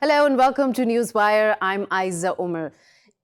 Hello and welcome to Newswire. I'm Ayza Omar.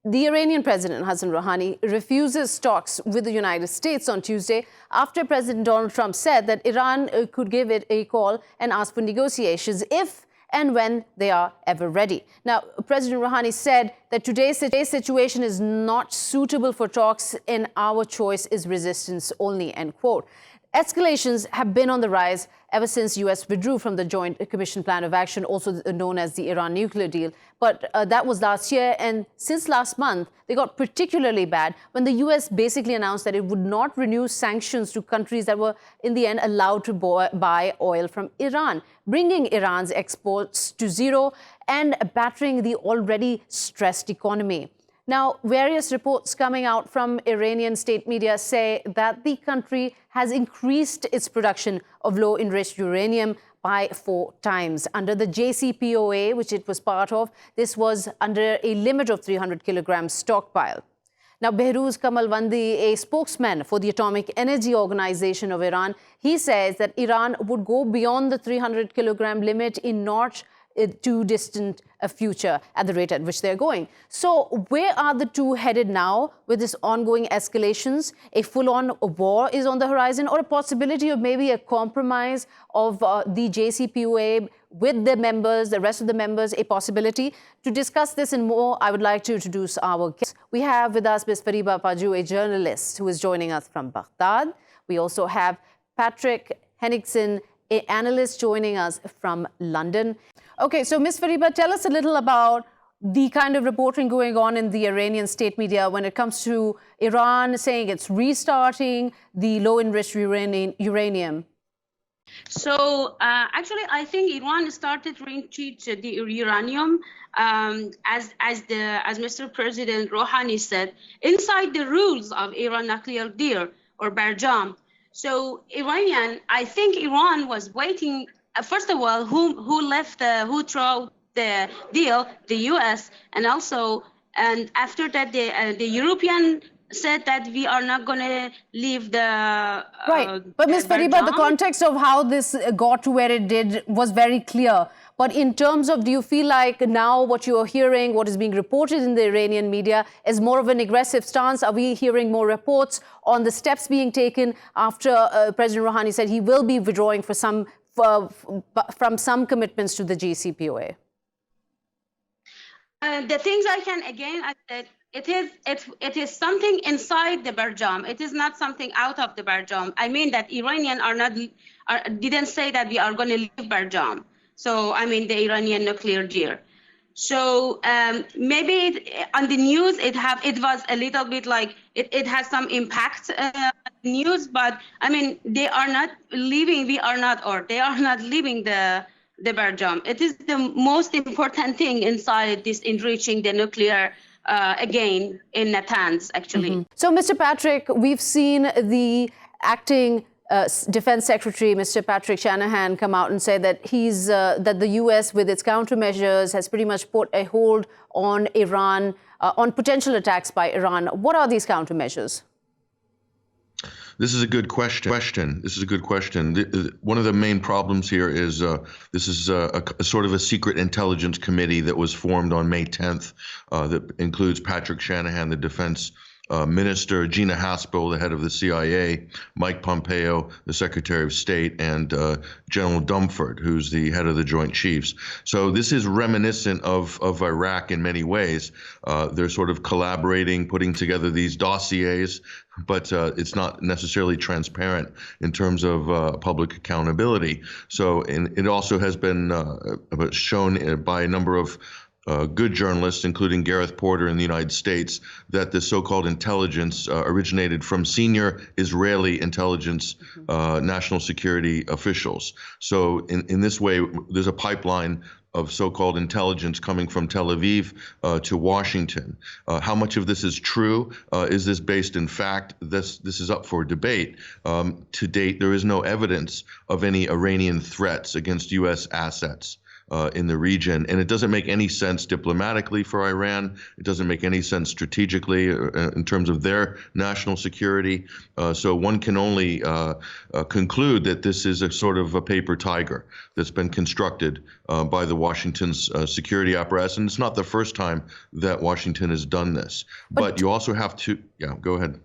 The Iranian President Hassan Rouhani refuses talks with the United States on Tuesday after President Donald Trump said that Iran could give it a call and ask for negotiations if and when they are ever ready. Now, President Rouhani said that today's situation is not suitable for talks and our choice is resistance only, end quote. Escalations have been on the rise ever since U.S. withdrew from the Joint Commission Plan of Action, also known as the Iran nuclear deal. But that was last year. And since last month, they got particularly bad when the U.S. basically announced that it would not renew sanctions to countries that were, in the end, allowed to buy oil from Iran, bringing Iran's exports to zero and battering the already stressed economy. Now, various reports coming out from Iranian state media say that the country has increased its production of low-enriched uranium by 4 times. Under the JCPOA, which it was part of, this was under a limit of 300 kilograms stockpile. Now, Behrouz Kamalvandi, a spokesman for the Atomic Energy Organization of Iran, he says that Iran would go beyond the 300 kilogram limit in not too distant a future at the rate at which they're going. So where are the two headed now with this ongoing escalations? A full-on war is on the horizon, or a possibility of maybe a compromise of the JCPOA with the members, the rest of the members, a possibility? To discuss this and more, I would like to introduce our guests. We have with us Ms. Fariba Pajooh, a journalist who is joining us from Baghdad. We also have Patrick Henningsen, an analyst joining us from London. Okay, so Ms. Fariba, tell us a little about the kind of reporting going on in the Iranian state media when it comes to Iran saying it's restarting the low-enriched uranium. So actually, I think Iran started to retreat the uranium, as Mr. President Rouhani said, inside the rules of Iran nuclear deal or Barjam. So I think Iran was waiting. First of all, who threw the deal? The U.S. and after that the European said that we are not going to leave the right. But Ms. Fariba, the context of how this got to where it did was very clear. But in terms of, do you feel like now what you are hearing, what is being reported in the Iranian media, is more of an aggressive stance? Are we hearing more reports on the steps being taken after President Rouhani said he will be withdrawing from some commitments to the JCPOA? The things I said, it is something inside the Barjam. It is not something out of the Barjam. I mean that Iranian didn't say that we are going to leave Barjam. So I mean the Iranian nuclear deal. So maybe on the news it was a little bit like it has some impact news, but I mean they are not leaving. They are not leaving the Barjam. It is the most important thing inside this enriching the nuclear again in Natanz actually. Mm-hmm. So Mr. Patrick, we've seen the acting Defense Secretary, Mr. Patrick Shanahan, come out and say that that the U.S. with its countermeasures has pretty much put a hold on Iran, on potential attacks by Iran. What are these countermeasures? This is a good question. This is a good question. One of the main problems here is this is a sort of a secret intelligence committee that was formed on May 10th that includes Patrick Shanahan, the defense minister, Gina Haspel, the head of the CIA, Mike Pompeo, the Secretary of State, and General Dumford, who's the head of the Joint Chiefs. So this is reminiscent of Iraq in many ways. They're sort of collaborating, putting together these dossiers, but it's not necessarily transparent in terms of public accountability. So it also has been shown by a number of good journalists, including Gareth Porter in the United States, that the so-called intelligence originated from senior Israeli intelligence national security officials. So in this way, there's a pipeline of so-called intelligence coming from Tel Aviv to Washington. How much of this is true? Is this based in fact? This is up for debate. To date, there is no evidence of any Iranian threats against U.S. assets. in the region. And it doesn't make any sense diplomatically for Iran. It doesn't make any sense strategically in terms of their national security. So one can only conclude that this is a sort of a paper tiger that's been constructed by the Washington's security apparatus. And it's not the first time that Washington has done this. But you also have to, yeah, go ahead.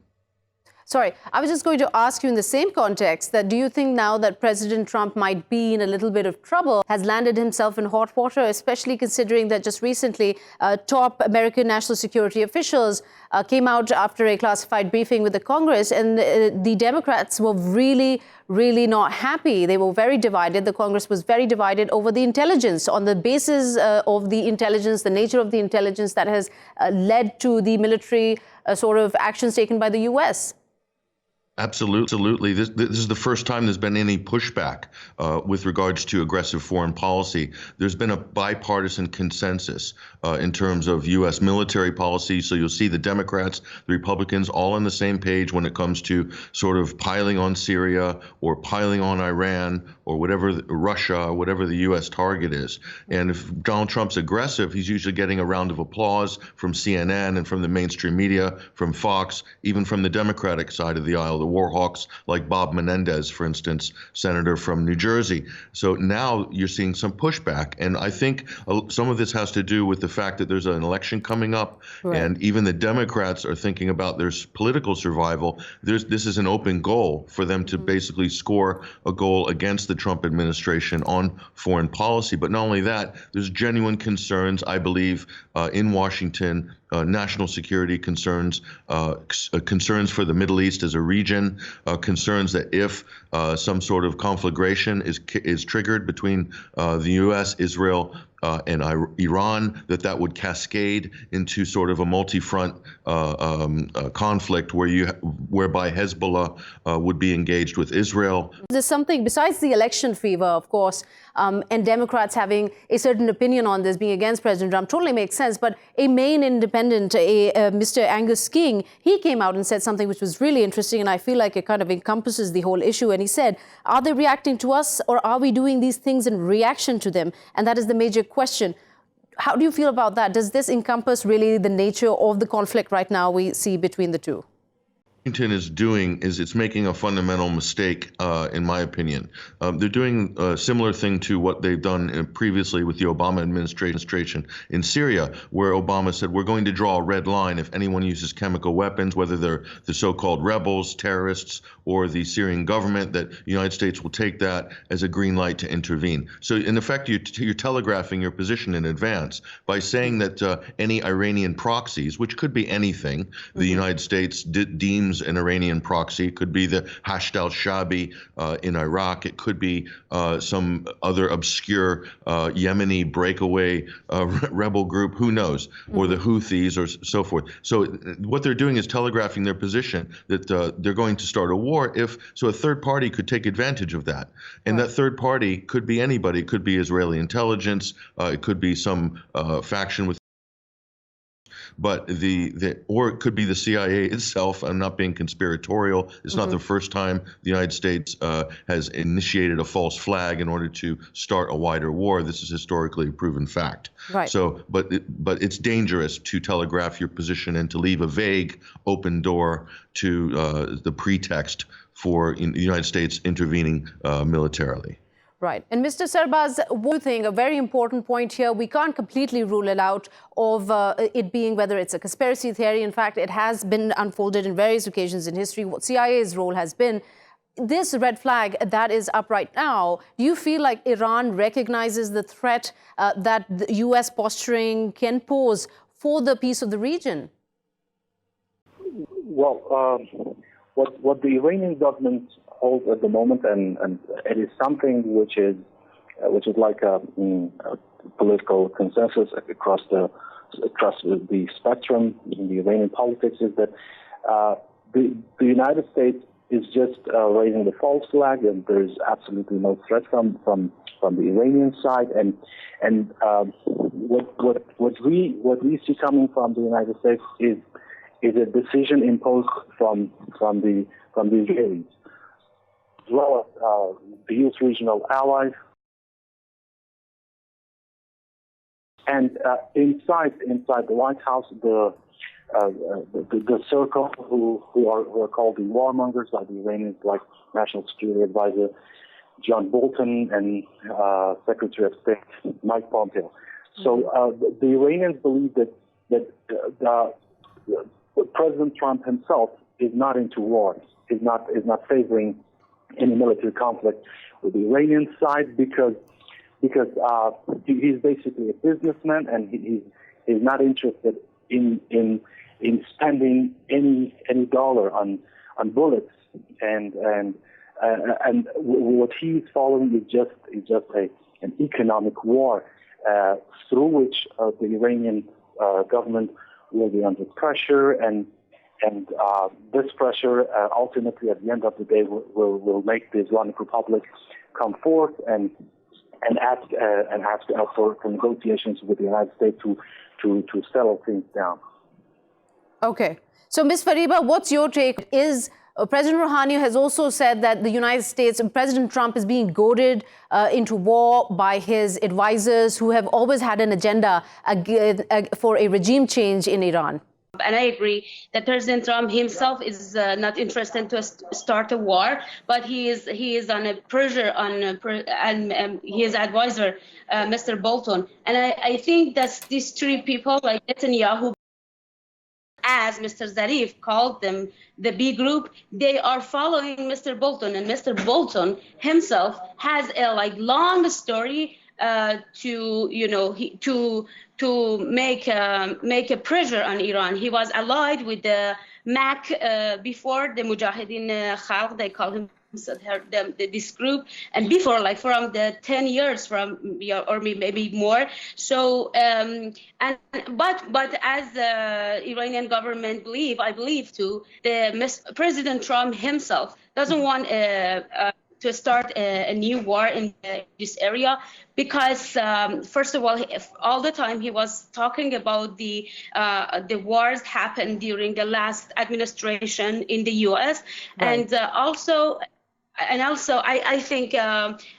Sorry, I was just going to ask you in the same context that do you think now that President Trump might be in a little bit of trouble, has landed himself in hot water, especially considering that just recently top American national security officials came out after a classified briefing with the Congress, and the Democrats were really not happy. They were very divided. The Congress was very divided over the intelligence, on the basis of the intelligence, the nature of the intelligence that has led to the military sort of actions taken by the U.S. Absolutely. This is the first time there's been any pushback with regards to aggressive foreign policy. There's been a bipartisan consensus in terms of U.S. military policy. So you'll see the Democrats, the Republicans, all on the same page when it comes to sort of piling on Syria or piling on Iran or whatever, Russia, whatever the U.S. target is. And if Donald Trump's aggressive, he's usually getting a round of applause from CNN and from the mainstream media, from Fox, even from the Democratic side of the aisle, the war hawks like Bob Menendez, for instance, senator from New Jersey. So now you're seeing some pushback. And I think some of this has to do with the fact that there's an election coming up, right, and even the Democrats are thinking about their political survival. This is an open goal for them to basically score a goal against the Trump administration on foreign policy. But not only that, there's genuine concerns, I believe, in Washington, national security concerns, concerns for the Middle East as a region, concerns that if some sort of conflagration is triggered between the U.S., Israel, and Iran, that would cascade into sort of a multi-front conflict whereby Hezbollah would be engaged with Israel. There's something besides the election fever, of course, and Democrats having a certain opinion on this, being against President Trump, totally makes sense. But a Maine independent, Mr. Angus King, he came out and said something which was really interesting, and I feel like it kind of encompasses the whole issue. And he said, are they reacting to us, or are we doing these things in reaction to them? And that is the major question. How do you feel about that? Does this encompass really the nature of the conflict right now we see between the two? Washington is doing is it's making a fundamental mistake, in my opinion. They're doing a similar thing to what they've done previously with the Obama administration in Syria, where Obama said, we're going to draw a red line if anyone uses chemical weapons, whether they're the so-called rebels, terrorists, or the Syrian government, that the United States will take that as a green light to intervene. So in effect, you're telegraphing your position in advance by saying that any Iranian proxies, which could be anything, the United States deems an Iranian proxy. It could be the Hashd al-Shabi in Iraq. It could be some other obscure Yemeni breakaway rebel group, who knows, or the Houthis or so forth. So what they're doing is telegraphing their position that they're going to start a war so a third party could take advantage of that. And that third party could be anybody. It could be Israeli intelligence. It could be some faction with, but or it could be the CIA itself. I'm not being conspiratorial. It's not the first time the United States has initiated a false flag in order to start a wider war. This is historically a proven fact. Right. So, but it's dangerous to telegraph your position and to leave a vague open door to the pretext for the United States intervening militarily. Right. And Mr. Sarbas, one thing, a very important point here, we can't completely rule it out of it being whether it's a conspiracy theory. In fact, it has been unfolded in various occasions in history, what CIA's role has been. This red flag that is up right now, do you feel like Iran recognizes the threat that the U.S. posturing can pose for the peace of the region? Well, what the Iranian government holds at the moment, and it is something which is like a political consensus across the spectrum in the Iranian politics, is that the United States is just raising the false flag, and there's absolutely no threat from the Iranian side, and what we see coming from the United States is a decision imposed from the Israelis, as well as the U.S. regional allies, And inside the White House, the circle who are called the warmongers, like the Iranians, like National Security Advisor John Bolton and Secretary of State Mike Pompeo. So the Iranians believe that President Trump himself is not into war, is not favoring any military conflict with the Iranian side because he's basically a businessman and he's not interested in spending any dollar on bullets and what he's following is just an economic war through which the Iranian government will be under pressure and this pressure ultimately at the end of the day will make the Islamic Republic come forth and ask for negotiations with the United States to settle things down. Okay. So, Ms. Fariba, what's your take? President Rouhani has also said that the United States and President Trump is being goaded into war by his advisors who have always had an agenda for a regime change in Iran. And I agree that President Trump himself is not interested to start a war, but he is on a pressure and his advisor, Mr. Bolton. And I think that these three people, like Netanyahu, as Mr. Zarif called them, the B group, they are following Mr. Bolton, and Mr. Bolton himself has a long story to make a pressure on Iran. He was allied with the MAC before the Mujahideen Khalq, they call him this group, and before, from the 10 years or maybe more. So but as the Iranian government I believe too, President Trump himself doesn't want to start a new war in this area because first of all the time he was talking about the wars happened during the last administration in the U.S. Right. And also I think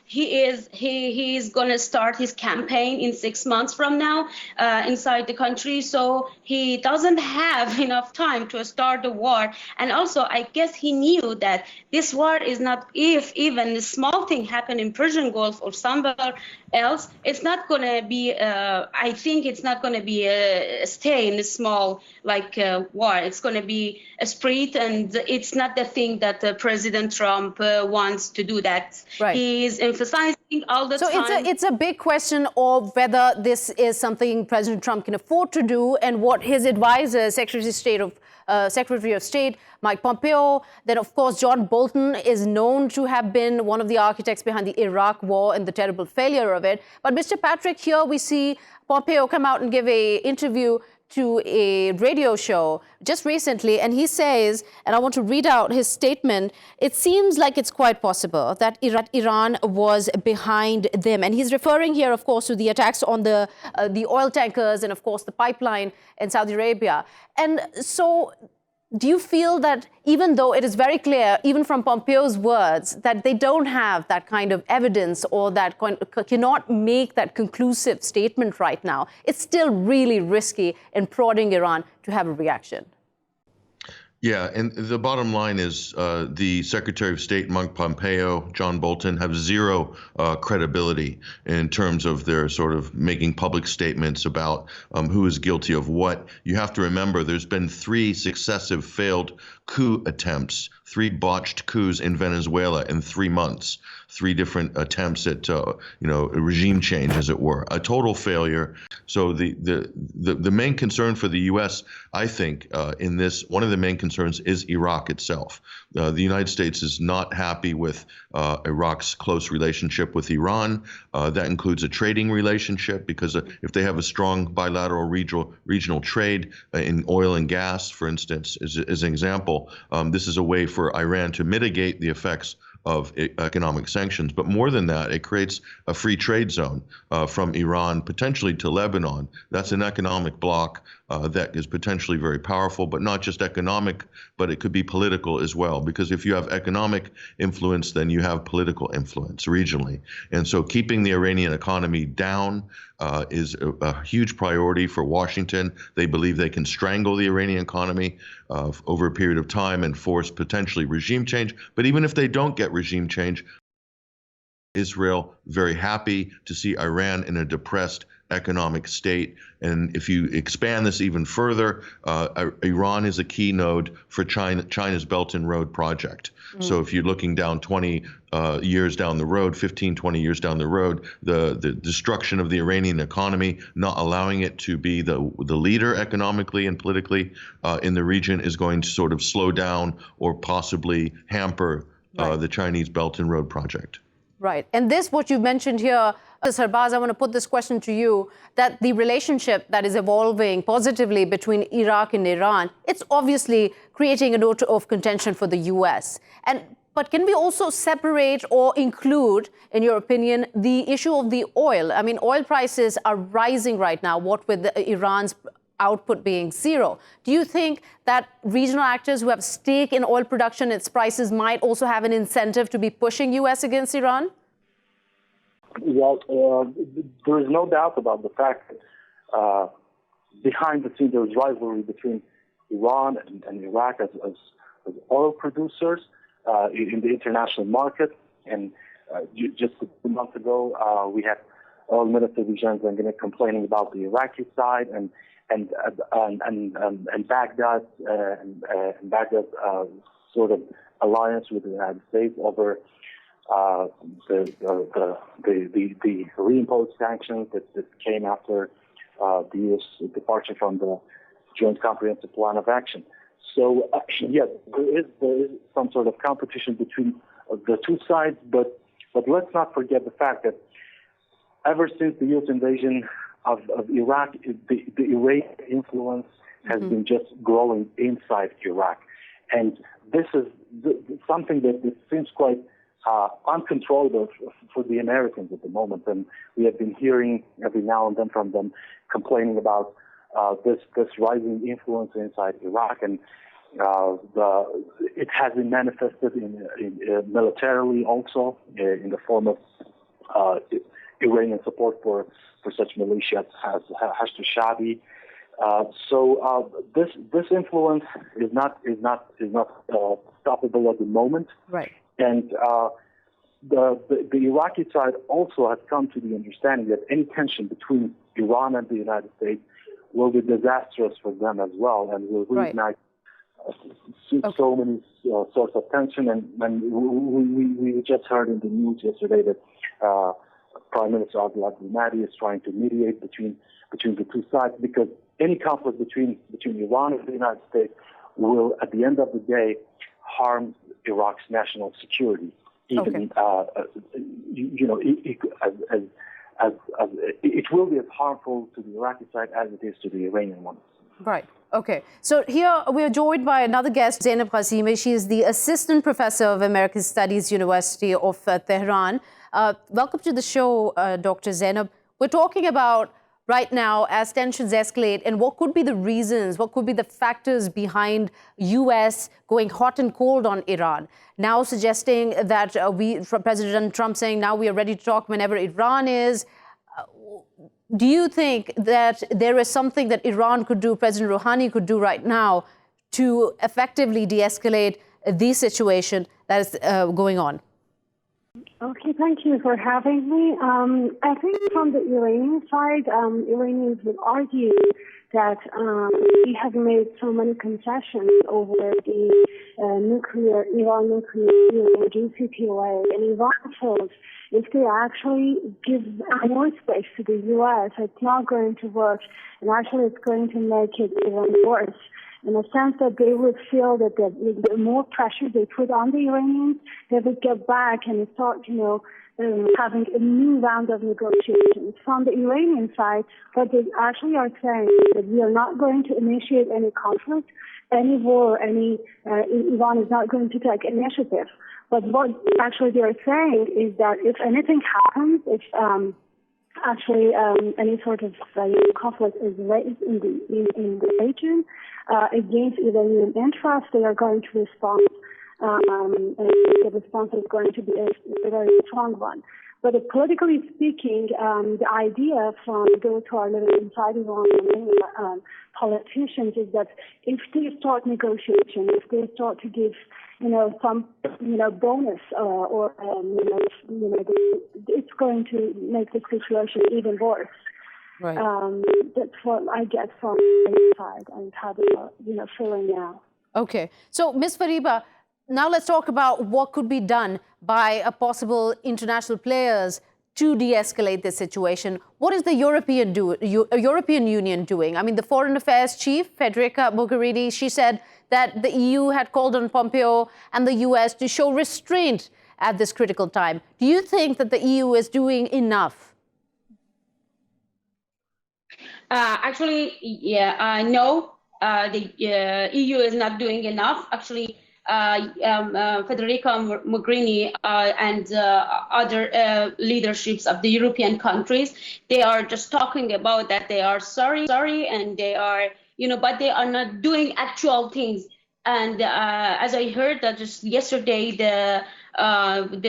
he is going to start his campaign in 6 months from now inside the country. So he doesn't have enough time to start the war. And also, I guess he knew that this war is not, if even a small thing happened in Persian Gulf or somewhere else, it's not going to be, I think it's not going to be a stay in a small war. It's going to be a spread, and it's not the thing that President Trump wants to do that. Right. He is emphasizing all the time. So it's a big question of whether this is something President Trump can afford to do, and what his advisor, Secretary of State Mike Pompeo, then of course John Bolton is known to have been one of the architects behind the Iraq war and the terrible failure of it. But Mr. Patrick, here we see Pompeo come out and give an interview to a radio show just recently, and he says, and I want to read out his statement, it seems like it's quite possible that Iran was behind them. And he's referring here, of course, to the attacks on the oil tankers and, of course, the pipeline in Saudi Arabia. And so do you feel that even though it is very clear, even from Pompeo's words, that they don't have that kind of evidence or that cannot make that conclusive statement right now, it's still really risky in prodding Iran to have a reaction? Yeah, and the bottom line is the Secretary of State, Mike Pompeo, John Bolton, have zero credibility in terms of their sort of making public statements about who is guilty of what. You have to remember there's been 3 successive failed coup attempts, 3 botched coups in Venezuela in 3 months, 3 different attempts at, a regime change, as it were, a total failure. So the main concern for the U.S., I think, in this, one of the main concerns is Iraq itself. The United States is not happy with Iraq's close relationship with Iran. That includes a trading relationship, because if they have a strong bilateral regional trade in oil and gas, for instance, as an example, this is a way for Iran to mitigate the effects of economic sanctions. But more than that, it creates a free trade zone from Iran potentially to Lebanon. That's an economic bloc that is potentially very powerful, but not just economic, but it could be political as well. Because if you have economic influence, then you have political influence regionally. And so keeping the Iranian economy down is a huge priority for Washington. They believe they can strangle the Iranian economy over a period of time and force potentially regime change. But even if they don't get regime change, Israel very happy to see Iran in a depressed economic state. And if you expand this even further, Iran is a key node for China's Belt and Road project. So if you're looking down 20 years down the road, 15, 20 years down the road, the destruction of the Iranian economy, not allowing it to be the leader economically and politically in the region, is going to sort of slow down or possibly hamper the Chinese Belt and Road project. Right. And this, what you mentioned here, Sarbas, I want to put this question to you, that the relationship that is evolving positively between Iraq and Iran, it's obviously creating a note of contention for the U.S. But can we also separate or include, in your opinion, the issue of the oil? I mean, oil prices are rising right now, what with Iran's output being zero. Do you think that regional actors who have stake in oil production, its prices, might also have an incentive to be pushing U.S. against Iran? Well, there is no doubt about the fact that behind the scenes there is rivalry between Iran and Iraq as oil producers in the international market. And just a few months ago, we had oil minister Zeinab complaining about the Iraqi side and Baghdad and Baghdad's sort of alliance with the United States over the reimposed sanctions that came after the U.S. departure from the Joint Comprehensive Plan of Action. So yes, there is some sort of competition between the two sides, but let's not forget the fact that ever since the U.S. invasion of Iraq, the Iranian influence has been just growing inside Iraq. And this is something that seems quite uncontrollable for the Americans at the moment. And we have been hearing every now and then from them complaining about this rising influence inside Iraq. And it has been manifested in militarily also in the form of Iranian support for such militias as Hashd al-Shaabi. So this influence is not stoppable at the moment. Right. And the Iraqi side also has come to the understanding that any tension between Iran and the United States will be disastrous for them as well, and will reignite so many sorts of tension. And we just heard in the news yesterday that Prime Minister Abdullah Mahdi is trying to mediate between the two sides, because any conflict between Iran and the United States will, at the end of the day, harm Iraq's national security. Even it will be as harmful to the Iraqi side as it is to the Iranian one. Right. Okay. So here we are joined by another guest, Zeinab Ghasemi. She is the Assistant Professor of American Studies, University of Tehran. Welcome to the show, Dr. Zeinab. We're talking about right now as tensions escalate and what could be the reasons, what could be the factors behind U.S. going hot and cold on Iran. Now suggesting that President Trump saying now we are ready to talk whenever Iran is. Do you think that there is something that Iran could do, President Rouhani could do right now to effectively de-escalate the situation that is going on? Okay, thank you for having me. I think from the Iranian side, Iranians would argue that we have made so many concessions over the Iran nuclear deal, JCPOA, and Iran feels if they actually give more space to the U.S., it's not going to work, and actually it's going to make it even worse. In a sense that they would feel that the more pressure they put on the Iranians, they would get back and start, having a new round of negotiations. From the Iranian side, what they actually are saying is that we are not going to initiate any conflict, any war, Iran is not going to take initiative. But what actually they are saying is that if anything happens, if any sort of conflict is raised in the region against Iranian interests, they are going to respond. And the response is going to be a very strong one. But politically speaking, the idea from those who are living inside Iran and politicians is that if they start negotiation, if they start to give, some, bonus it's going to make the situation even worse. Right. That's what I get from the side and how they are, feeling now. Okay. So, Ms. Fariba, now let's talk about what could be done by possible international players to de-escalate this situation. What is the European Union doing? I mean, the Foreign Affairs Chief, Federica Mogherini, she said that the EU had called on Pompeo and the US to show restraint at this critical time. Do you think that the EU is doing enough? No, the EU is not doing enough. Actually, Federica Mogherini and other leaderships of the European countries, they are just talking about that they are sorry, and they are, but they are not doing actual things. And as I heard that just yesterday, the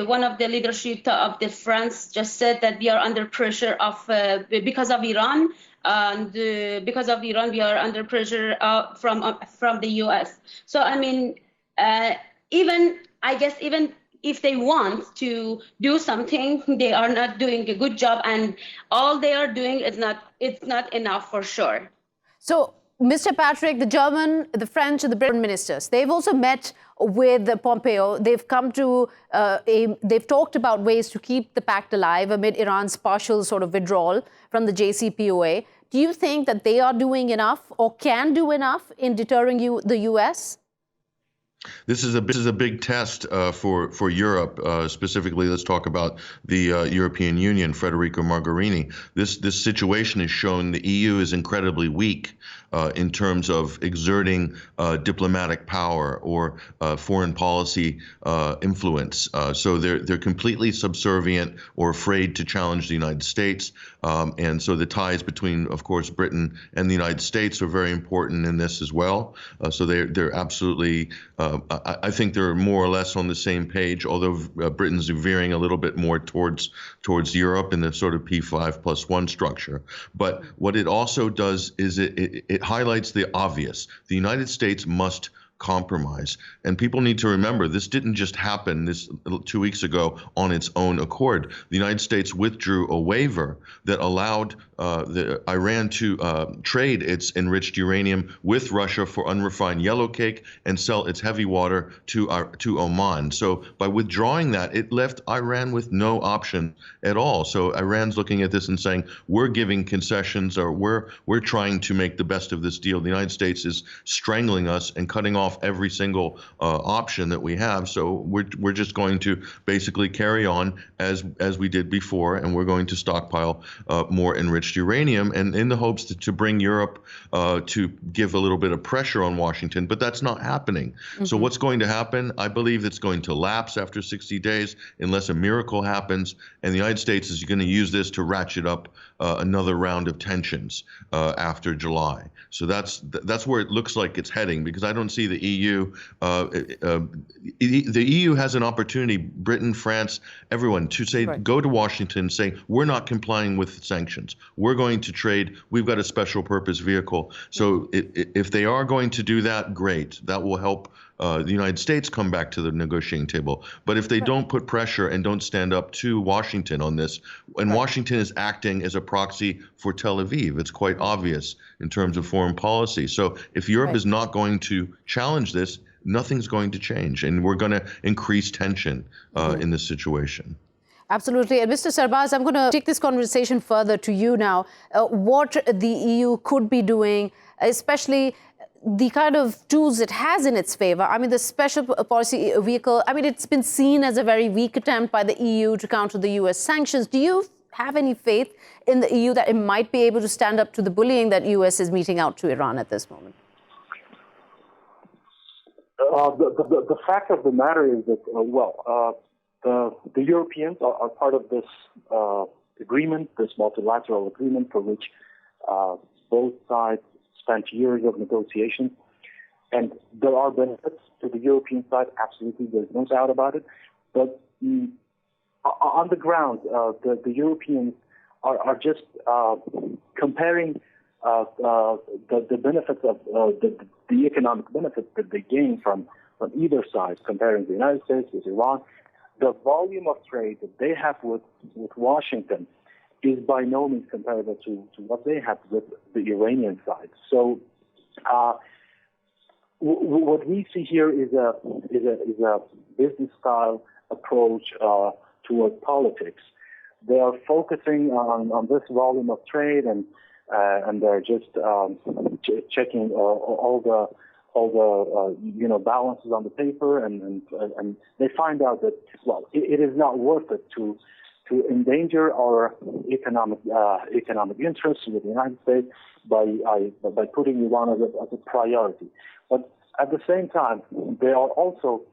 one of the leadership of the France just said that we are under pressure because of Iran. And because of Iran, we are under pressure from the US. So I mean, even if they want to do something, they are not doing a good job, and all they are doing is it's not enough for sure. So, Mr. Patrick, the German, the French, and the British ministers, they've also met with Pompeo. They've come to they've talked about ways to keep the pact alive amid Iran's partial sort of withdrawal from the JCPOA. Do you think that they are doing enough or can do enough in deterring the U.S.? This is a big test for Europe. Specifically, let's talk about the European Union, Federica Mogherini. This situation has shown the EU is incredibly weak in terms of exerting diplomatic power or foreign policy influence. So they're completely subservient or afraid to challenge the United States. And so the ties between, of course, Britain and the United States are very important in this as well. So they're absolutely, I think they're more or less on the same page, although Britain's veering a little bit more towards Europe in the sort of P5+1 structure. But what it also does is it highlights the obvious. The United States must compromise. And people need to remember, this didn't just happen 2 weeks ago on its own accord. The United States withdrew a waiver that allowed Iran to trade its enriched uranium with Russia for unrefined yellowcake and sell its heavy water to Oman. So by withdrawing that, it left Iran with no option at all. So Iran's looking at this and saying, we're giving concessions, or we're trying to make the best of this deal. The United States is strangling us and cutting off every single option that we have. So we're just going to basically carry on as we did before, and we're going to stockpile more enriched uranium, and in the hopes to bring Europe to give a little bit of pressure on Washington. But that's not happening. Mm-hmm. So what's going to happen? I believe it's going to lapse after 60 days unless a miracle happens, and the United States is going to use this to ratchet up another round of tensions after July. So that's where it looks like it's heading, because I don't see the EU. The EU has an opportunity, Britain, France, everyone, to say, right, go to Washington, say, we're not complying with sanctions. We're going to trade. We've got a special purpose vehicle. So if they are going to do that, great. That will help the United States come back to the negotiating table. But if they don't put pressure and don't stand up to Washington on this, and Washington is acting as a proxy for Tel Aviv, it's quite obvious in terms of foreign policy. So if Europe is not going to challenge this, nothing's going to change, and we're going to increase tension in this situation. Absolutely. And Mr. Sarbas, I'm going to take this conversation further to you now. What the EU could be doing, especially the kind of tools it has in its favor. I mean, the special policy vehicle, I mean, it's been seen as a very weak attempt by the EU to counter the US sanctions. Do you have any faith in the EU that it might be able to stand up to the bullying that US is meting out to Iran at this moment? The fact of the matter is that, the Europeans are part of this agreement, this multilateral agreement, for which both sides spent years of negotiation. And there are benefits to the European side, absolutely, there's no doubt about it. But on the ground, the Europeans are just comparing the benefits of the economic benefits that they gain from either side, comparing the United States with Iran. The volume of trade that they have with Washington is by no means comparable to what they have with the Iranian side. So what we see here is a business style approach toward politics. They are focusing on this volume of trade, and they're just checking all the balances on the paper, and they find out that it is not worth it to endanger our economic interests with the United States by putting Iran as a priority. But at the same time, they are also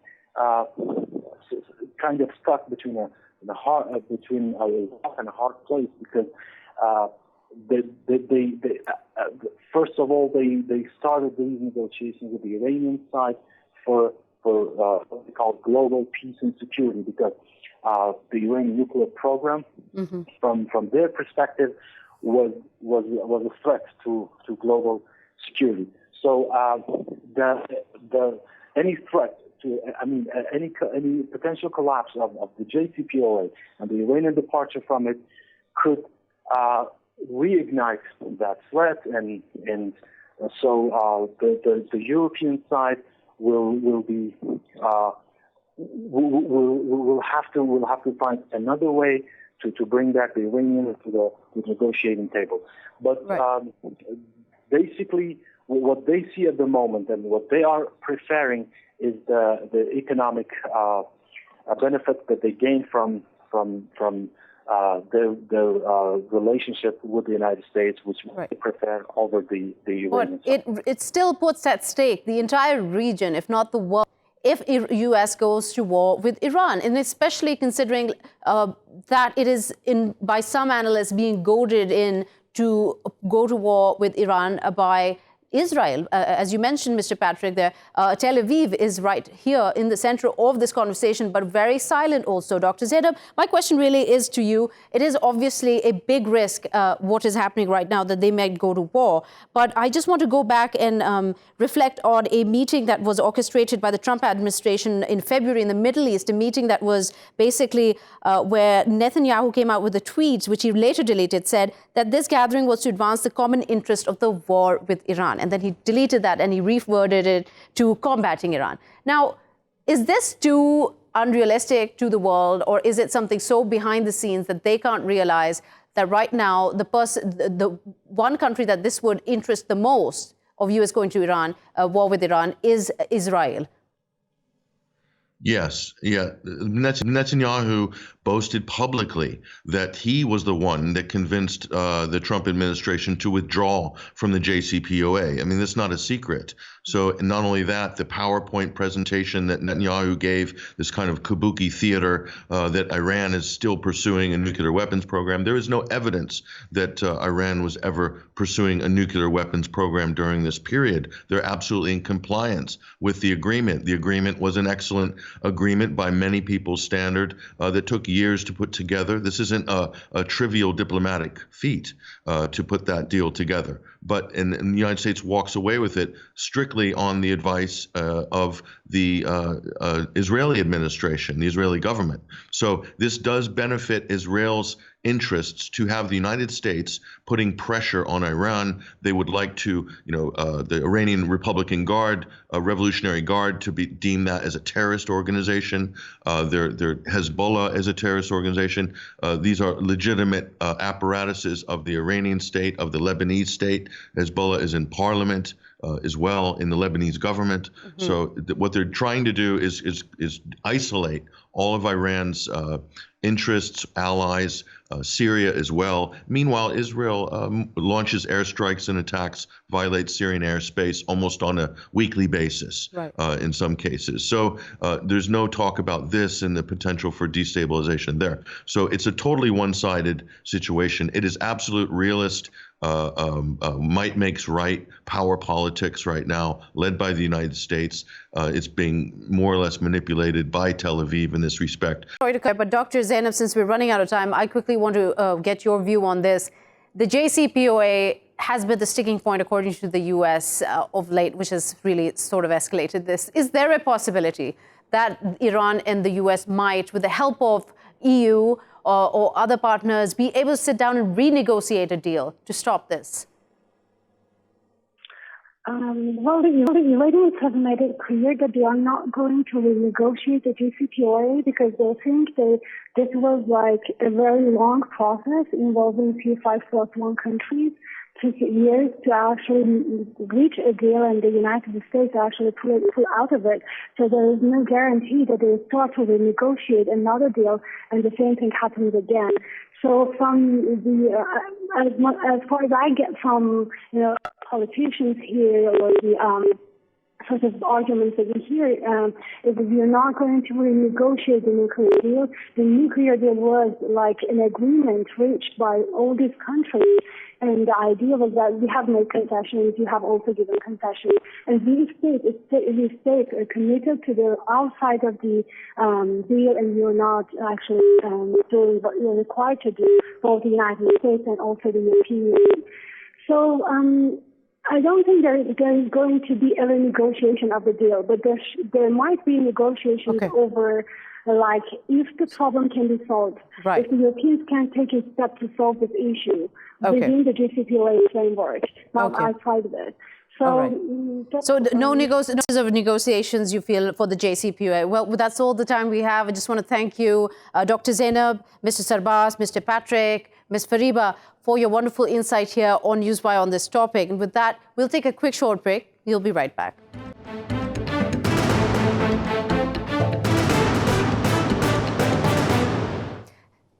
kind of stuck between a rock and a hard place, because first of all, they started these negotiations with the Iranian side for what they call global peace and security, because the Iranian nuclear program, from their perspective, was a threat to global security. So any threat to, any potential collapse of the JCPOA and the Iranian departure from it could reignite that threat, and so the European side will have to find another way to bring back the Iranians to the negotiating table. But basically, what they see at the moment and what they are preferring is the economic benefits that they gain from their relationship with the United States, which they prefer over the Iranian side. It still puts at stake the entire region, if not the world, if U.S. goes to war with Iran, and especially considering that it is, by some analysts, being goaded in to go to war with Iran by Israel. As you mentioned, Mr. Patrick, there, Tel Aviv is right here in the center of this conversation, but very silent also. Dr. Zeinab, my question really is to you. It is obviously a big risk, what is happening right now, that they might go to war. But I just want to go back and reflect on a meeting that was orchestrated by the Trump administration in February in the Middle East, a meeting that was basically where Netanyahu came out with the tweets, which he later deleted, said that this gathering was to advance the common interest of the war with Iran. And then he deleted that and he reworded it to combating Iran. Now, is this too unrealistic to the world, or is it something so behind the scenes that they can't realize that right now the one country that this would interest the most of U.S. going to Iran, war with Iran, is Israel? Yes, yeah. Netanyahu boasted publicly that he was the one that convinced the Trump administration to withdraw from the JCPOA. I mean, that's not a secret. So not only that, the PowerPoint presentation that Netanyahu gave, this kind of kabuki theater that Iran is still pursuing a nuclear weapons program. There is no evidence that Iran was ever pursuing a nuclear weapons program during this period. They're absolutely in compliance with the agreement. The agreement was an excellent agreement by many people's standard that took years to put together. This isn't a trivial diplomatic feat to put that deal together. But and the United States walks away with it strictly on the advice of the Israeli administration, the Israeli government. So this does benefit Israel's interests to have the United States putting pressure on Iran. They would like to, the Iranian Republican Guard, Revolutionary Guard, to be deemed that as a terrorist organization. Their Hezbollah as a terrorist organization. These are legitimate apparatuses of the Iranian state, of the Lebanese state. Hezbollah is in parliament as well in the Lebanese government. So what they're trying to do is isolate all of Iran's interests, allies, Syria as well. Meanwhile, Israel launches airstrikes and attacks, violates Syrian airspace almost on a weekly basis in some cases. So there's no talk about this and the potential for destabilization there. So it's a totally one-sided situation. It is absolute realist might makes right power politics right now, led by the United States. it's being more or less manipulated by Tel Aviv in this respect. Sorry to cut, but Dr. Zeinab, since we're running out of time, I quickly want to get your view on this. The JCPOA has been the sticking point, according to the U.S. Of late, which has really sort of escalated this. Is there a possibility that Iran and the U.S. might, with the help of EU or other partners, be able to sit down and renegotiate a deal to stop this? Well, the Iranians have made it clear that they are not going to renegotiate the JCPOA because they think that this was like a very long process involving few 5+1 countries. Took years to actually reach a deal, and the United States actually pull out of it. So there is no guarantee that they will start to renegotiate another deal, and the same thing happens again. So from the as far as I get from politicians here, or the sort of arguments that we hear, is that we are not going to renegotiate the nuclear deal. The nuclear deal was like an agreement reached by all these countries. And the idea was that we have made concessions, you have also given concessions. And these states are committed to the outside of the deal, and you're not actually doing what you're required to do, both the United States and also the European Union. So I don't think there is going to be a renegotiation of the deal, but there might be negotiations over, like, if the problem can be solved, if the Europeans can take a step to solve this issue within the JCPOA framework, not outside of it. So, no negotiations, you feel, for the JCPOA. Well, that's all the time we have. I just want to thank you, Dr. Zeinab, Mr. Sarbas, Mr. Patrick, Ms. Fariba, for your wonderful insight here on Newswire on this topic. And with that, we'll take a quick short break. We'll be right back.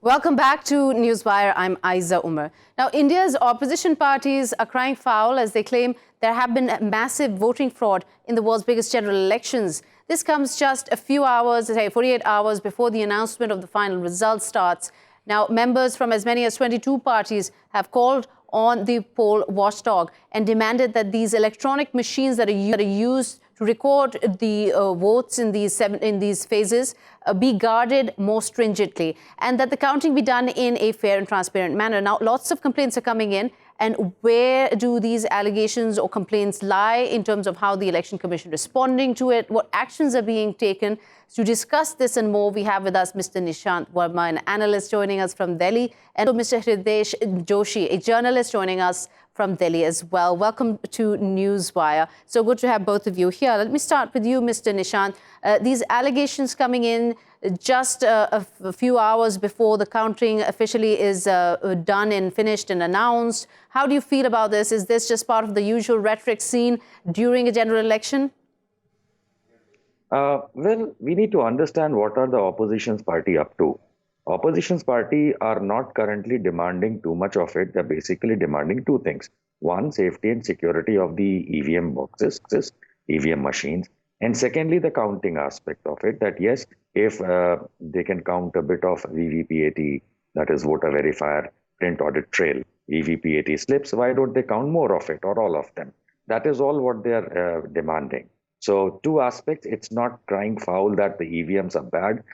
Welcome back to Newswire. I'm Ayza Omar. Now, India's opposition parties are crying foul as they claim there have been massive voting fraud in the world's biggest general elections. This comes just a few hours, say 48 hours before the announcement of the final results starts. Now, members from as many as 22 parties have called on the poll watchdog and demanded that these electronic machines that are used to record the votes in these phases be guarded more stringently, and that the counting be done in a fair and transparent manner. Now, lots of complaints are coming in. And where do these allegations or complaints lie in terms of how the Election Commission responding to it? What actions are being taken? To discuss this and more, we have with us Mr. Nishant Verma, an analyst joining us from Delhi, and Mr. Hridayesh Joshi, a journalist joining us from Delhi as well. Welcome to Newswire. So good to have both of you here. Let me start with you, Mr. Nishant. These allegations coming in just a few hours before the counting officially is done and finished and announced. How do you feel about this? Is this just part of the usual rhetoric seen during a general election? Well, we need to understand what are the opposition's party up to. Opposition's party are not currently demanding too much of it. They're basically demanding two things. One, safety and security of the EVM boxes, EVM machines. And secondly, the counting aspect of it, that yes, if they can count a bit of VVPAT, that is voter verifier, print audit trail, VVPAT slips, why don't they count more of it or all of them? That is all what they are demanding. So two aspects, it's not crying foul that the EVMs are bad.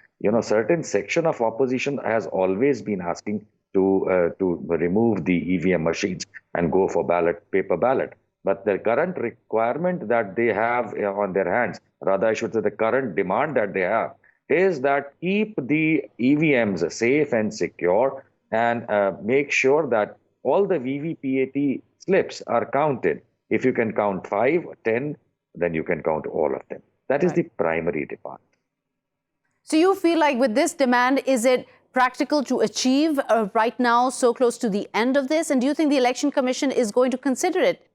Certain section of opposition has always been asking to remove the EVM machines and go for paper ballot. But the current requirement that they have on their hands, rather I should say the current demand that they have, is that keep the EVMs safe and secure and make sure that all the VVPAT slips are counted. If you can count 5 or 10, then you can count all of them. That is the primary demand. So you feel like with this demand, is it practical to achieve right now, so close to the end of this? And do you think the Election Commission is going to consider it?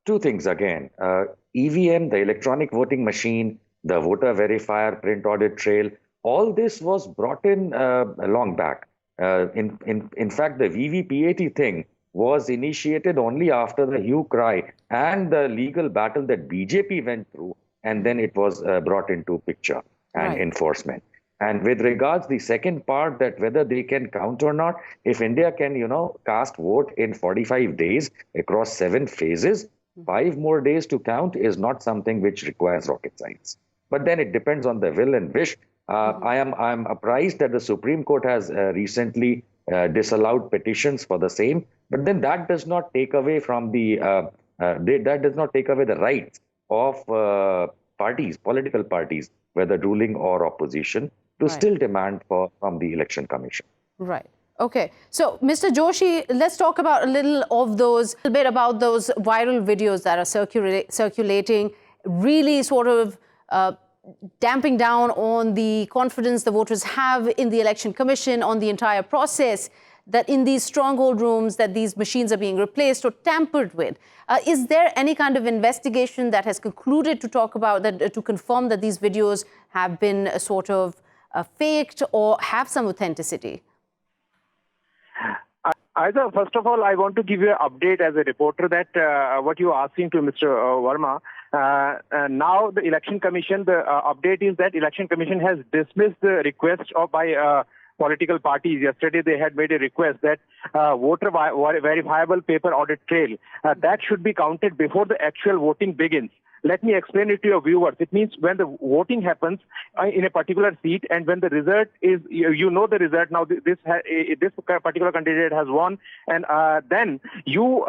Two things again. EVM, the electronic voting machine, the voter verifier, print audit trail, all this was brought in long back. In fact, the VVPAT thing was initiated only after the hue cry and the legal battle that BJP went through, and then it was brought into picture and enforcement. And with regards the second part, that whether they can count or not, if India can, cast vote in 45 days across 7 phases, 5 more days to count is not something which requires rocket science. But then it depends on the will and wish. I'm apprised that the Supreme Court has recently disallowed petitions for the same. But then that does not take away from the that does not take away the rights of parties, political parties, whether ruling or opposition, to still demand from the Election Commission. Right. Okay. So, Mr. Joshi, let's talk about a little bit about those viral videos that are circulating, really sort of damping down on the confidence the voters have in the Election Commission, on the entire process, that in these stronghold rooms that these machines are being replaced or tampered with. Is there any kind of investigation that has concluded to talk about that, to confirm that these videos have been sort of faked or have some authenticity? Ayza, first of all, I want to give you an update as a reporter that what you are asking to Mr. Verma. Now the Election Commission, the update is that Election Commission has dismissed the request by political parties. Yesterday they had made a request that voter verifiable paper audit trail, that should be counted before the actual voting begins. Let me explain it to your viewers. It means when the voting happens in a particular seat, and when the result is, you know the result now. This particular candidate has won, and then you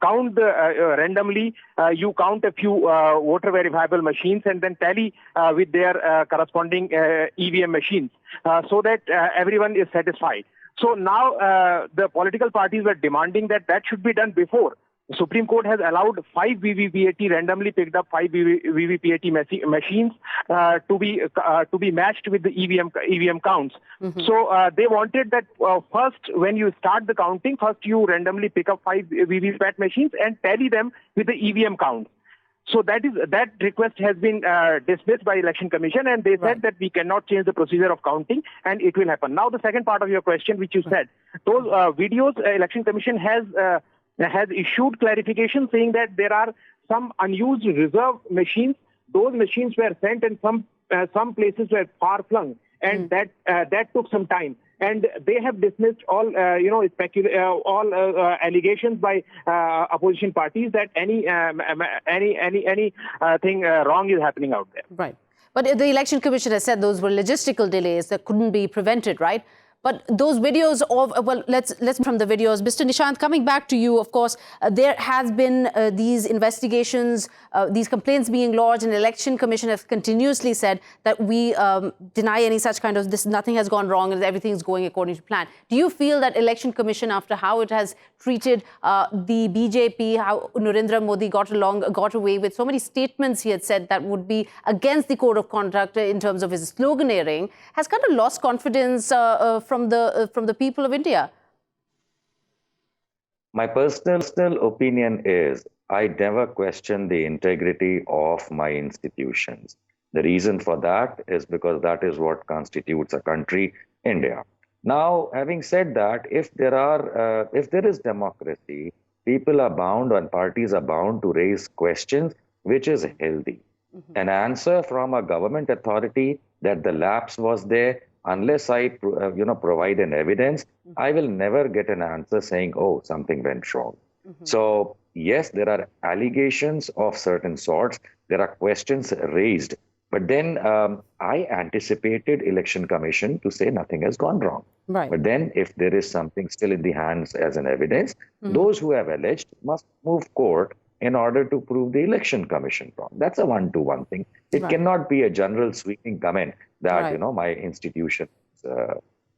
count randomly. You count a few voter verifiable machines, and then tally with their corresponding EVM machines, so that everyone is satisfied. So now the political parties were demanding that should be done before. The Supreme Court has allowed 5 VVPAT, randomly picked up 5 VVPAT machines to be matched with the EVM counts. So they wanted that first, when you start the counting, first you randomly pick up 5 VVPAT machines and tally them with the EVM counts. So that request has been dismissed by Election Commission, and they said that we cannot change the procedure of counting, and it will happen. Now the second part of your question, which you said, those videos, Election Commission has issued clarification saying that there are some unused reserve machines. Those machines were sent, and some places were far flung, and that took some time. And they have dismissed all allegations by opposition parties that anything wrong is happening out there. Right. But the Election Commission has said those were logistical delays that couldn't be prevented, right? But those videos of, well, let's from the videos. Mr. Nishant, coming back to you, of course, there has been these investigations, these complaints being lodged, and the Election Commission has continuously said that we deny any such kind of this, nothing has gone wrong and everything is going according to plan. Do you feel that Election Commission, after how it has treated the BJP, how Narendra Modi got away with so many statements he had said that would be against the code of conduct in terms of his sloganeering, has kind of lost confidence from the people of India? My personal opinion is I never question the integrity of my institutions. The reason for that is because that is what constitutes a country, India. Now, having said that, if there is democracy, people are bound and parties are bound to raise questions, which is healthy. An answer from a government authority that the lapse was there, unless I provide an evidence, I will never get an answer saying, oh, something went wrong. So, yes, there are allegations of certain sorts. There are questions raised. But then I anticipated Election Commission to say nothing has gone wrong. Right. But then if there is something still in the hands as an evidence, those who have alleged must move court in order to prove the Election Commission wrong. That's a one-to-one thing. It cannot be a general sweeping comment that, my institution is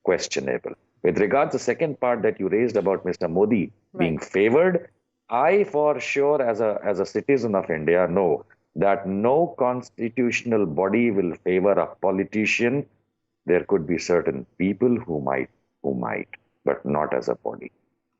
questionable. With regards to the second part that you raised about Mr. Modi being favored, I for sure as a citizen of India know that no constitutional body will favor a politician. There could be certain people who might, but not as a body.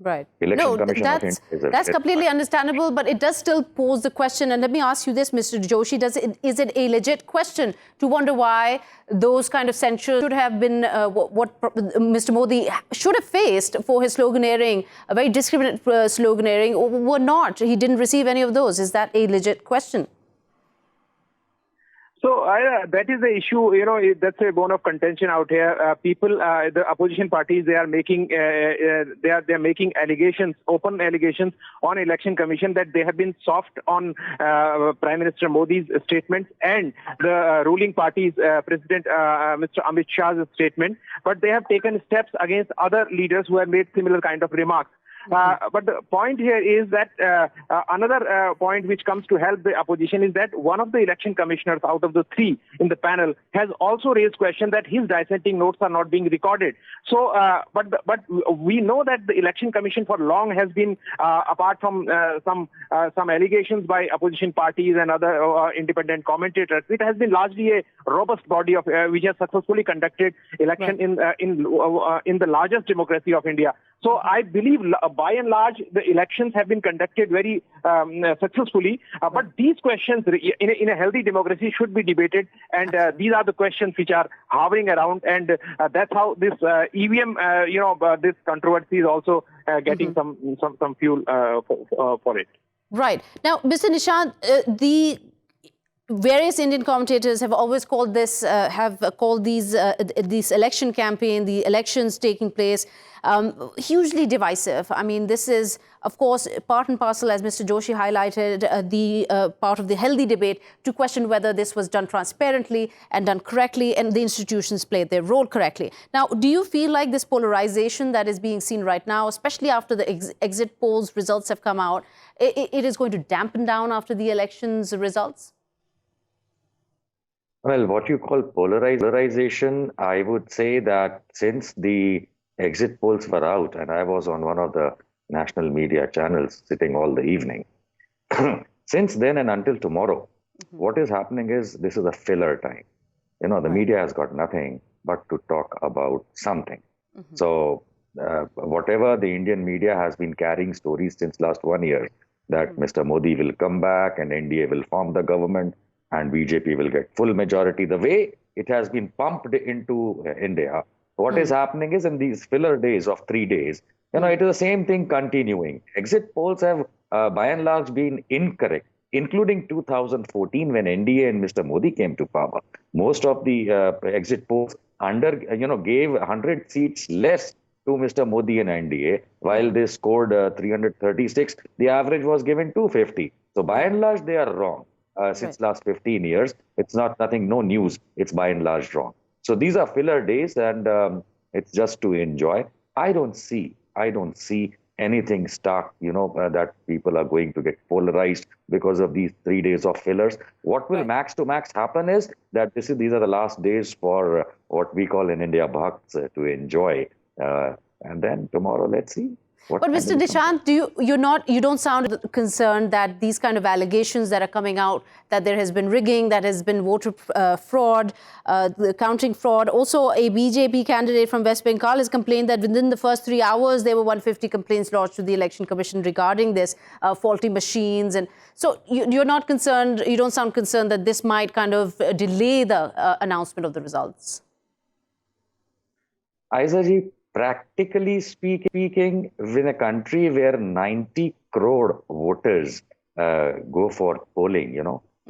Right. Election No, Commission that's completely understandable, but it does still pose the question. And let me ask you this, Mr. Joshi, is it a legit question to wonder why those kind of censures should have been what Mr. Modi should have faced for his sloganeering, a very discriminatory sloganeering, were not? He didn't receive any of those. Is that a legit question? So that is the issue. That's a bone of contention out here. The opposition parties, they are making making allegations, open allegations on Election Commission that they have been soft on Prime Minister Modi's statements and the ruling party's President Mr. Amit Shah's statement. But they have taken steps against other leaders who have made similar kind of remarks. But the point here is that another point which comes to help the opposition is that one of the election commissioners out of the three in the panel has also raised question that his dissenting notes are not being recorded. So, but we know that the election commission for long has been, apart from some allegations by opposition parties and other independent commentators, it has been largely a robust body of which has successfully conducted election in the largest democracy of India. So I believe, by and large, the elections have been conducted very successfully. But these questions, in a healthy democracy, should be debated. And these are the questions which are hovering around. And that's how this EVM, this controversy is also getting some fuel for it. Right. Now, Mr. Nishant, the various Indian commentators have always called this, these election campaign, the elections taking place, hugely divisive. I mean, this is, of course, part and parcel, as Mr. Joshi highlighted, the part of the healthy debate to question whether this was done transparently and done correctly and the institutions played their role correctly. Now, do you feel like this polarization that is being seen right now, especially after the exit polls results have come out, it is going to dampen down after the elections results? Well, what you call polarization, I would say that since the exit polls were out, and I was on one of the national media channels sitting all the evening, since then and until tomorrow, what is happening is this is a filler time. The media has got nothing but to talk about something. So whatever the Indian media has been carrying stories since last 1 year, that Mr. Modi will come back and NDA will form the government, and BJP will get full majority. The way it has been pumped into India, what is happening is in these filler days of 3 days, it is the same thing continuing. Exit polls have by and large been incorrect, including 2014 when NDA and Mr. Modi came to power. Most of the exit polls gave 100 seats less to Mr. Modi and NDA, while they scored 336. The average was given 250. So by and large, they are wrong. Since last 15 years, it's no news. It's by and large wrong. So these are filler days, and it's just to enjoy. I don't see anything stark, that people are going to get polarized because of these 3 days of fillers. What will max to max happen is that these are the last days for what we call in India bhakts to enjoy. And then tomorrow, let's see. But Mr. Nishant, you don't sound concerned that these kind of allegations that are coming out, that there has been rigging, that has been voter fraud, the counting fraud. Also, a BJP candidate from West Bengal has complained that within the first 3 hours, there were 150 complaints lodged to the Election Commission regarding this, faulty machines. And so you're not concerned, you don't sound concerned that this might kind of delay the announcement of the results. Ayza ji, practically speaking, in a country where 90 crore voters go for polling,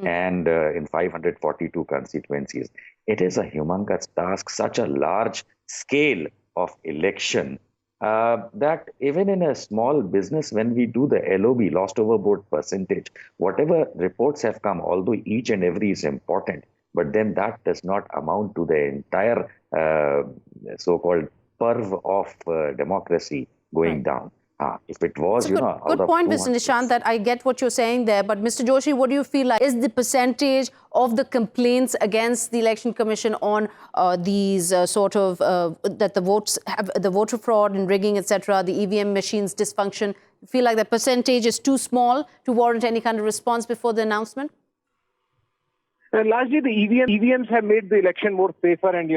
and in 542 constituencies, it is a humongous task, such a large scale of election, that even in a small business, when we do the LOB, lost overboard percentage, whatever reports have come, although each and every is important, but then that does not amount to the entire so-called perv of democracy going down. If it was, good point, Mr. Nishant, that I get what you're saying there. But Mr. Joshi, what do you feel like is the percentage of the complaints against the Election Commission on these that the votes have the voter fraud and rigging, etc., the EVM machines dysfunction? You feel like the percentage is too small to warrant any kind of response before the announcement? Largely, the EVMs have made the election more safer and,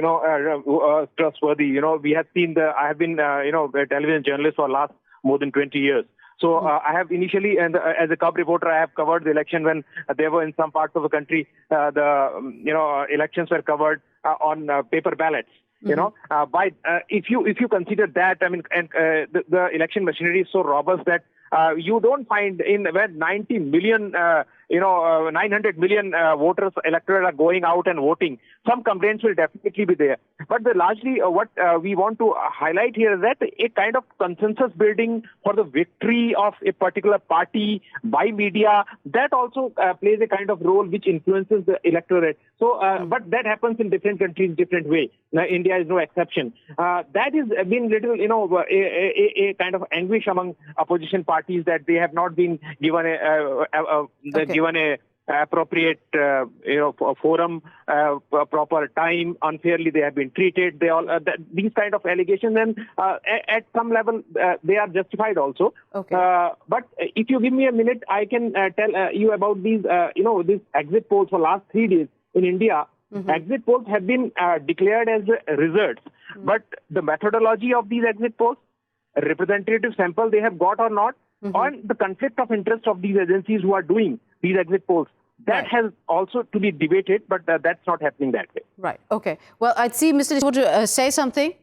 trustworthy. We have seen I have been, a television journalist for last more than 20 years. So I have initially, and as a cub reporter, I have covered the election when there were in some parts of the country, elections were covered on paper ballots. If you consider that, I mean, and the election machinery is so robust that You don't find in where 90 million, 900 million voters, electorate are going out and voting. Some complaints will definitely be there. But largely what we want to highlight here is that a kind of consensus building for the victory of a particular party by media, that also plays a kind of role which influences the electorate. So, but that happens in different countries, different way. Now, India is no exception. That is been little, a kind of anguish among opposition parties that they have not been given a appropriate, forum, proper time. Unfairly, they have been treated. They all these kind of allegations, and at some level, they are justified also. Okay. But if you give me a minute, I can tell you about these, these exit polls for last 3 days in India. Mm-hmm. Exit polls have been declared as results, but the methodology of these exit polls, representative sample they have got or not, on the conflict of interest of these agencies who are doing these exit polls. That has also to be debated, but that's not happening that way. Right. Okay. Well, I'd see Mr. Would you say something?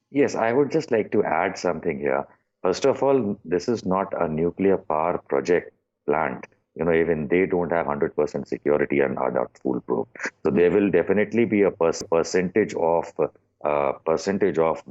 Yes, I would just like to add something here. First of all, this is not a nuclear power project plant. Even they don't have 100% security and are not foolproof. So there will definitely be a percentage of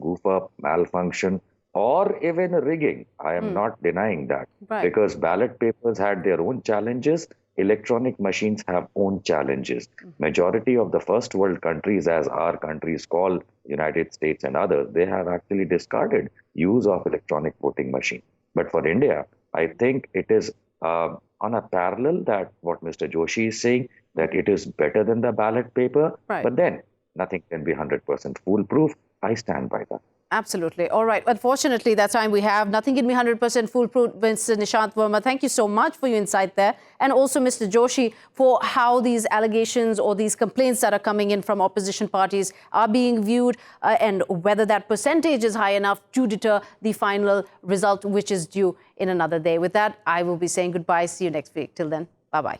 goof up, malfunction, or even rigging. I am not denying that. Right. Because ballot papers had their own challenges. Electronic machines have own challenges. Majority of the first world countries, as our countries call United States and others, they have actually discarded use of electronic voting machine. But for India, I think it is on a parallel that what Mr. Joshi is saying, that it is better than the ballot paper. Right. But then nothing can be 100% foolproof. I stand by that. Absolutely. All right. Unfortunately, that's time we have. Nothing can be 100% foolproof. Mr. Nishant Verma, thank you so much for your insight there. And also Mr. Joshi for how these allegations or these complaints that are coming in from opposition parties are being viewed and whether that percentage is high enough to deter the final result, which is due in another day. With that, I will be saying goodbye. See you next week. Till then, bye-bye.